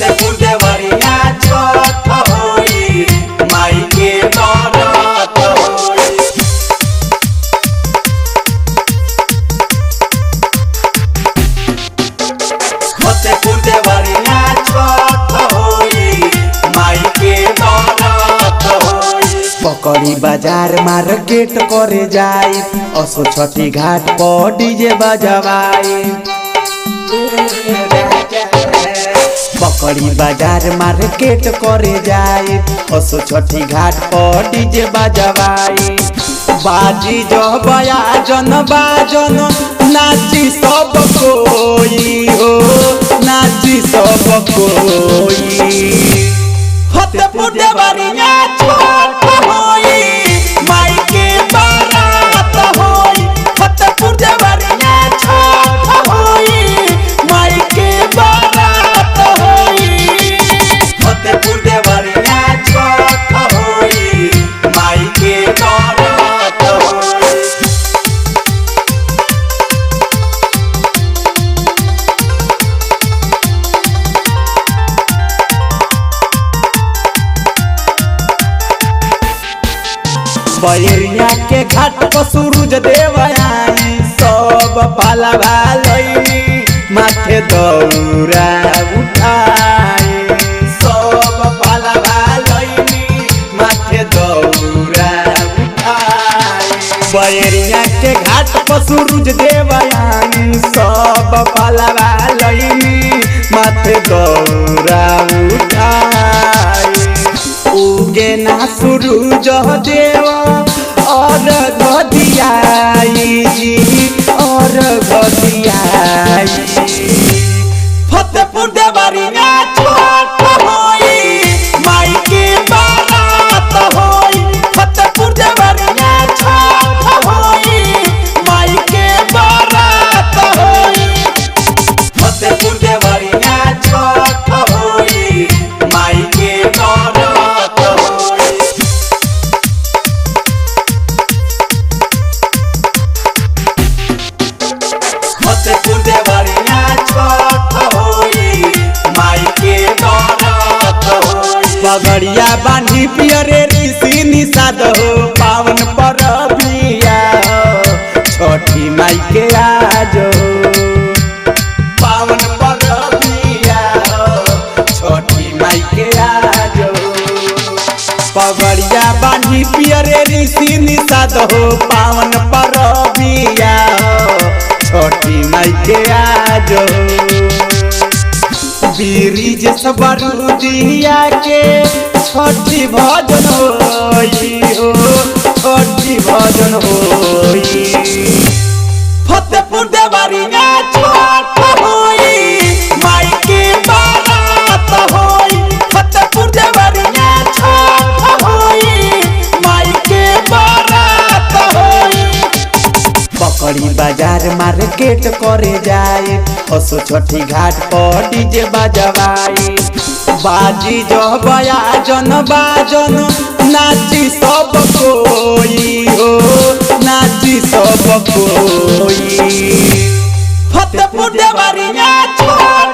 फतेहपुर देवरिया छठ होई माई के बरत होई। फतेहपुर देवरिया छठ होई माई के बरत होई। पकड़ी बाजार मार्केट करे जाई असो छठी घाट पर डीजे बजवाई। पकड़ी बाजार मार्केट करे जाए असो छठी घाट पर डीजे बजवाई। बाजी जो बयाजन बाजन नाची सब कोई हो नाची सब कोई। फतेहपुर देवरिया छठ होई माई के बारात होई। फतेहपुर देवरिया छठ होई माई के बारात होई। फतेहपुर देवरिया छठ होई माई के बारात होई। बैरिया के घाट पर सूरज देव आई सब पालवा लईनी माथे दौरा उठाई। सब पालवा लईनी माथे दौरा उठाई। बैरिया के घाट पर सूरज देव आई सब पालवा लईनी माथे दौरा उठाई। उगे ना सूरज देव और गदियाई जी और गदियाई। फतेहपुर देवरिया छठ होई माई के बारात होई। फतेहपुर देवरिया छठ होई माई के बारात होई। फतेहपुर देवरिया छठ होई माई के बारात होई। फतेहपुर देवरिया छठ होई माई के बारात होई। पगड़िया बांधी पियरे ऋषि निषाद हो पावन परबिया छठी माई के आज हो। पावन परबिया छठी माई के आज हो। पगड़िया बांधी पियरे ऋषि निषाद हो पावन परबिया छठी माई के आज हो। बीरिज सबरुदिया के छठी भजन होई हो छठी भजन होई। फतेहपुर देवरिया छठ होई माई के बारात होई। फतेहपुर देवरिया छठ होई माई के बारात होई। पकड़ी बाजार मार्केट करे जाए असो छठी घाट पर डीजे बजवाई। बाजी जो बयाजन बाजन नाची सब कोई हो नाची सब कोई। फतेहपुर देवरिया छठ